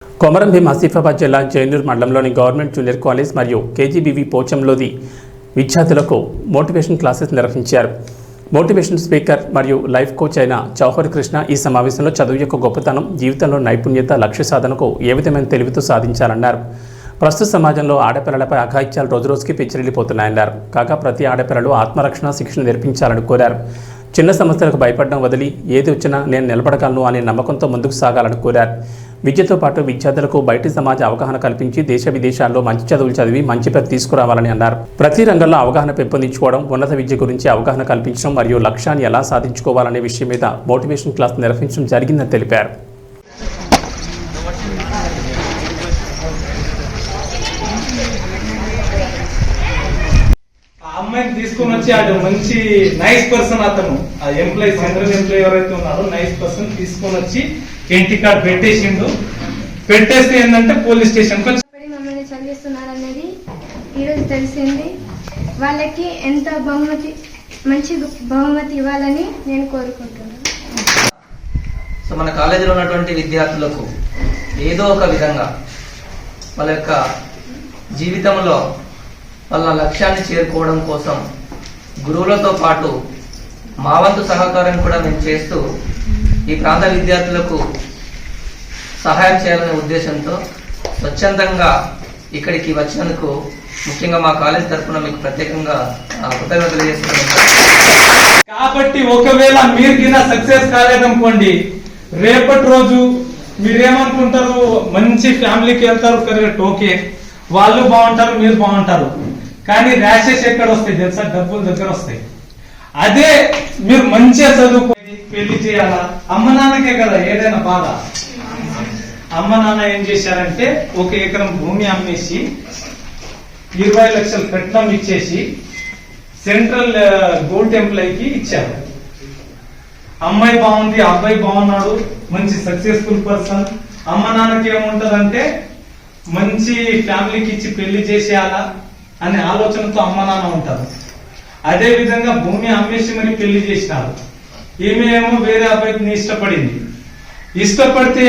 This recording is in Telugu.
కొమరం భీం ఆసిఫాబాద్ జిల్లా జైనూర్ మండలంలోని గవర్నమెంట్ జూనియర్ కాలేజ్ మరియు కేజీబీవీ పోచంలోని విద్యార్థులకు మోటివేషన్ క్లాసెస్ నిర్వహించారు. మోటివేషన్ స్పీకర్ మరియు లైఫ్ కోచ్ అయిన చౌహర్ కృష్ణ ఈ సమావేశంలో చదువు యొక్క గొప్పతనం, జీవితంలో నైపుణ్యత, లక్ష్య సాధనకు ఏ విధమైన తెలివితో సాధించాలన్నారు. ప్రస్తుత సమాజంలో ఆడపిల్లలపై అఘాయిత్యాలు రోజురోజుకి పెచ్చిరిల్లిపోతున్నాయన్నారు. కాగా ప్రతి ఆడపిల్లలు ఆత్మరక్షణ శిక్షణ నేర్పించాలని కోరారు. చిన్న సమస్యలకు భయపడడం వదిలి ఏది వచ్చినా నేను నిలబడగలను అనే నమ్మకంతో ముందుకు సాగాలని కోరారు. విద్యతో పాటు విద్యార్థులకు బయటి సమాజ అవగాహన కల్పించి దేశ విదేశాల్లో మంచి చదువులు చదివి మంచి పేరు తీసుకురావాలని అన్నారు. ప్రతి రంగంలో అవగాహన పెంపొందించుకోవడం, ఉన్నత విద్య గురించి అవగాహన కల్పించడం మరియు లక్ష్యాన్ని ఎలా సాధించుకోవాలనే విషయం మీద మోటివేషన్ క్లాస్ నిర్వహించడం జరిగిందని తెలిపారు. అమ్మాయిని తీసుకొని వచ్చి అటు మంచి నైస్ పర్సన్, అతను ఆ ఎంప్లాయీ, సెంట్రల్ ఎంప్లాయీ ఎవరైతే ఉన్నారో నైస్ పర్సన్ తీసుకొని వచ్చి ఇంటి కార్డు పెట్టేసిండు. పెట్టేస్తే ఏంటంటే పోలీస్ స్టేషన్ మమ్మల్ని చదివిస్తున్నారు అనేది ఈరోజు తెలిసింది. వాళ్ళకి ఎంత మంచి బహుమతి ఇవ్వాలని నేను కోరుకుంటున్నాను. సో మన కాలేజీలో ఉన్నటువంటి విద్యార్థులకు ఏదో ఒక విధంగా వాళ్ళ యొక్క జీవితంలో వాళ్ళ లక్ష్యాన్ని చేరుకోవడం కోసం గురువులతో పాటు మా వంతు సహకారం కూడా మేము చేస్తూ ఈ ప్రాంత విద్యార్థులకు సహాయం చేయాలనే ఉద్దేశంతో స్వచ్ఛందంగా ఇక్కడికి వచ్చినందుకు ముఖ్యంగా మా కాలేజ్ తరఫున మీకు ప్రత్యేకంగా కృతజ్ఞతలు తెలియజేస్తున్నాను. కాబట్టి ఒకవేళ మీరు కింద సక్సెస్ కాలేదనుకోండి, రేపటి రోజు మీరేమనుకుంటారు, మంచి ఫ్యామిలీకి వెళ్తారు, కరెక్ట్, ఓకే, వాళ్ళు బాగుంటారు, మీరు బాగుంటారు. కానీ ర్యాషెస్ ఎక్కడ వస్తాయి తెలుసా? డబ్బులు దగ్గర వస్తాయి. అదే మీరు మంచిగా చదువుకొని పెళ్లి చేయాలా, అమ్మ నాన్నకే కదా ఏదైనా బాధ. అమ్మ నాన్న ఏం చేశారంటే 1 ఎకరం భూమి అమ్మేసి 20 లక్షలు కట్నం ఇచ్చేసి సెంట్రల్ గోల్డ్ ఎంప్లాయీకి ఇచ్చారు. అమ్మాయి బాగుంది, అబ్బాయి బాగున్నాడు, మంచి సక్సెస్ఫుల్ పర్సన్. అమ్మ నాన్నకి ఏముంటదంటే మంచి ఫ్యామిలీకి ఇచ్చి పెళ్లి చేసేయాలా అనే ఆలోచనతో అమ్మ నాన్న ఉంటారు. అదే విధంగా భూమి అమ్మేసి మరి పెళ్లి చేసినారు. ఈమె ఏమో వేరే అబ్బాయిని ఇష్టపడింది. ఇష్టపడితే